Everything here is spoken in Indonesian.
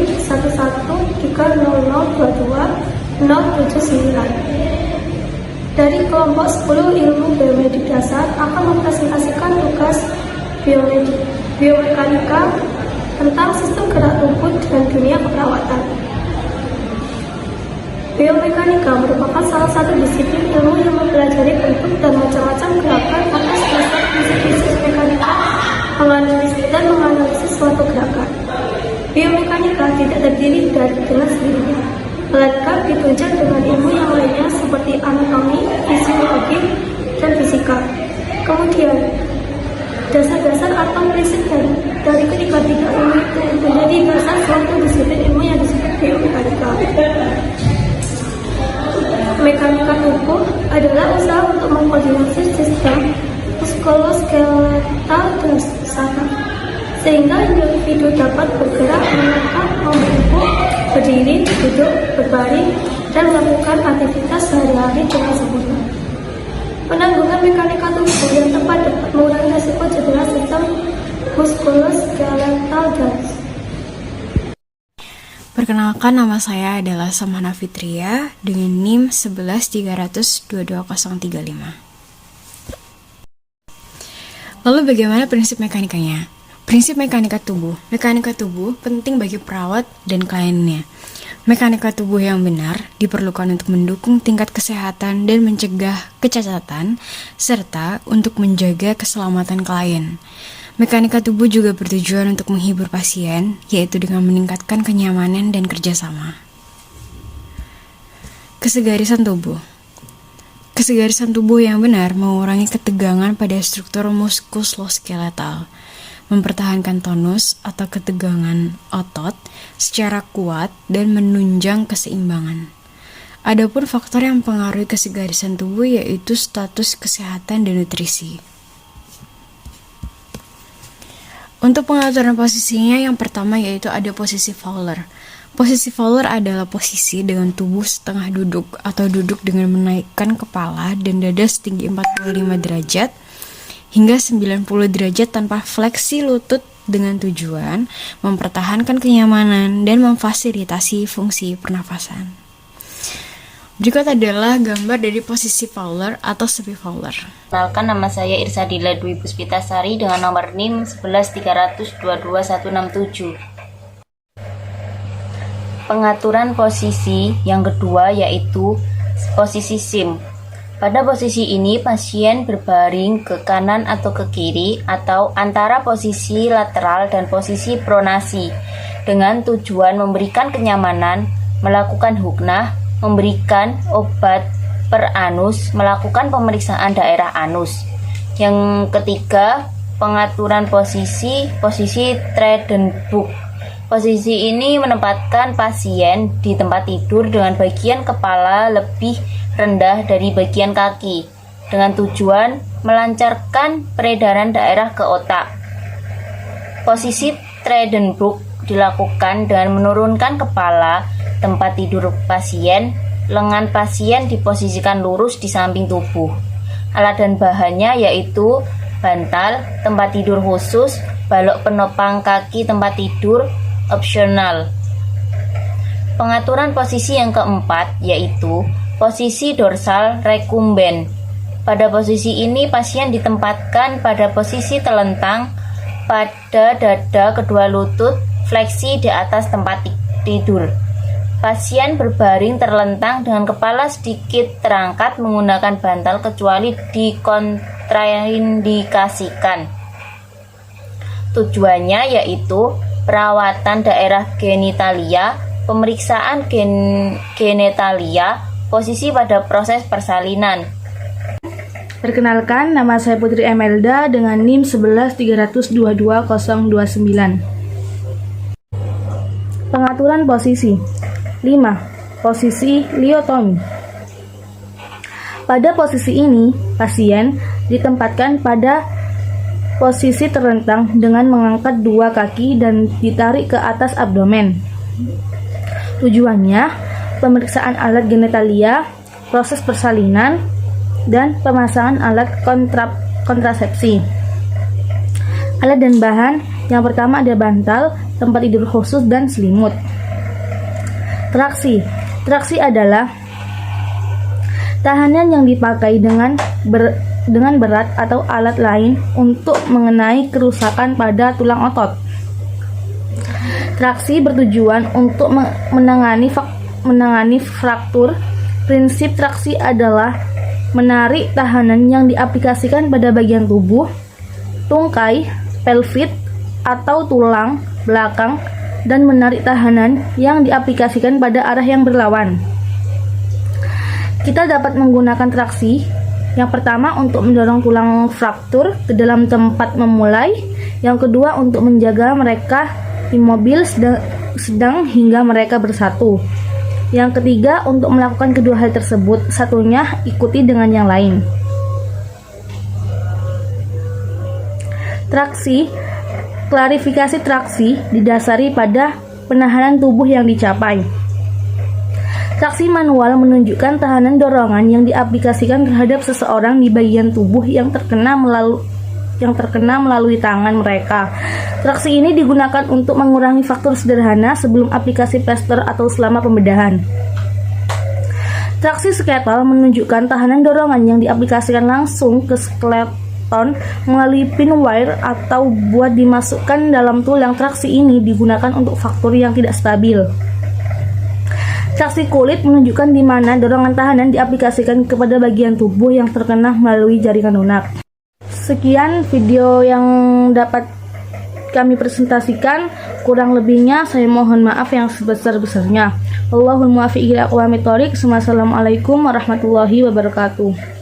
113022 Dari kelompok 10 ilmu biomedik dasar akan mempresentasikan tugas biomekanika tentang sistem gerak tubuh dan dunia keperawatan. Biomekanika merupakan salah satu disiplin ilmu yang mempelajari bentuk dan macam-macam gerakan atas dasar prinsip-prinsip mekanika, menganalisis suatu gerakan. Biomekanika tidak terdiri dengan sendirinya, melainkan ditunjang dengan ilmu yang lainnya seperti anatomi, fisiologi, dan fisika. Kemudian, dasar-dasar atau prinsip dari ketiga ilmu itu menjadi dasar suatu disiplin ilmu yang disebut biomekanika. Mekanika tubuh adalah usaha untuk mengkoordinasi sistem muskuloskeletal dan saraf, sehingga individu dapat bergerak, melangkah, membungkuk, berdiri, duduk, berbaring, dan melakukan aktivitas sehari-hari dengan sempurna. Penanggulangan mekanika tubuh yang tepat dapat mengurangi risiko cedera sistem muskuloskeletal dan. Perkenalkan, nama saya adalah Samhana Fitria dengan NIM 113002235. Lalu bagaimana prinsip mekanikanya? Prinsip mekanika tubuh. Mekanika tubuh penting bagi perawat dan kliennya. Mekanika tubuh yang benar diperlukan untuk mendukung tingkat kesehatan dan mencegah kecacatan, serta untuk menjaga keselamatan klien. Mekanika tubuh juga bertujuan untuk menghibur pasien, yaitu dengan meningkatkan kenyamanan dan kerjasama. Kesegarisan tubuh. Kesegarisan tubuh yang benar mengurangi ketegangan pada struktur muskuloskeletal, mempertahankan tonus atau ketegangan otot secara kuat dan menunjang keseimbangan. Adapun faktor yang mempengaruhi kesegarisan tubuh yaitu status kesehatan dan nutrisi. Untuk pengaturan posisinya, yang pertama yaitu ada posisi Fowler. Posisi Fowler adalah posisi dengan tubuh setengah duduk atau duduk dengan menaikkan kepala dan dada setinggi 45 derajat hingga 90 derajat tanpa fleksi lutut, dengan tujuan mempertahankan kenyamanan dan memfasilitasi fungsi pernafasan. Berikut adalah gambar dari posisi Fowler atau sepi Fowler. Kenalkan, nama saya Irsadila Dwi Puspitasari dengan nomor NIM 11300222167. Pengaturan posisi yang kedua yaitu posisi SIM. Pada posisi ini pasien berbaring ke kanan atau ke kiri atau antara posisi lateral dan posisi pronasi dengan tujuan memberikan kenyamanan, melakukan huknah, memberikan obat per anus, melakukan pemeriksaan daerah anus. Yang ketiga, pengaturan posisi Trendelenburg. Posisi ini menempatkan pasien di tempat tidur dengan bagian kepala lebih rendah dari bagian kaki, dengan tujuan melancarkan peredaran daerah ke otak. Posisi Trendelenburg dilakukan dengan menurunkan kepala tempat tidur pasien, lengan pasien diposisikan lurus di samping tubuh. Alat dan bahannya yaitu bantal, tempat tidur khusus, balok penopang kaki tempat tidur, opsional. Pengaturan posisi yang keempat yaitu posisi dorsal recumbent. Pada posisi ini pasien ditempatkan pada posisi telentang pada dada kedua lutut, fleksi di atas tempat tidur. Pasien berbaring terlentang dengan kepala sedikit terangkat menggunakan bantal kecuali dikontraindikasikan. Tujuannya yaitu perawatan daerah genitalia, pemeriksaan genitalia, posisi pada proses persalinan. Perkenalkan, nama saya Putri Emelda dengan NIM 113222029. Pengaturan posisi. 5. Posisi liotomi. Pada posisi ini, pasien ditempatkan pada posisi terlentang dengan mengangkat dua kaki dan ditarik ke atas abdomen. Tujuannya, pemeriksaan alat genitalia, proses persalinan, dan pemasangan alat kontrasepsi. Alat dan bahan yang pertama ada bantal tempat tidur khusus, dan selimut. Traksi. Traksi adalah tahanan yang dipakai dengan berat atau alat lain untuk mengenai kerusakan pada tulang otot. Traksi bertujuan untuk menangani fraktur. Prinsip traksi adalah menarik tahanan yang diaplikasikan pada bagian tubuh, tungkai, pelvis, atau tulang belakang, dan menarik tahanan yang diaplikasikan pada arah yang berlawan. Kita dapat menggunakan traksi yang pertama untuk mendorong tulang fraktur ke dalam tempat memulai, yang kedua untuk menjaga mereka immobil sedang hingga mereka bersatu. Yang ketiga, untuk melakukan kedua hal tersebut, satunya ikuti dengan yang lain. Traksi. Klarifikasi traksi didasari pada penahanan tubuh yang dicapai. Traksi manual menunjukkan tahanan dorongan yang diaplikasikan terhadap seseorang di bagian tubuh yang terkena melalui tangan mereka. Traksi ini digunakan untuk mengurangi faktor sederhana sebelum aplikasi plester atau selama pembedahan. Traksi skeletal menunjukkan tahanan dorongan yang diaplikasikan langsung ke skeleton melalui pin wire atau buat dimasukkan dalam tulang. Traksi ini digunakan untuk faktor yang tidak stabil. Traksi kulit menunjukkan di mana dorongan tahanan diaplikasikan kepada bagian tubuh yang terkena melalui jaringan lunak. Sekian video yang dapat kami presentasikan, kurang lebihnya saya mohon maaf yang sebesar-besarnya. Wallahul muwaffiq ila aqwamit thoriq. Wassalamualaikum warahmatullahi wabarakatuh.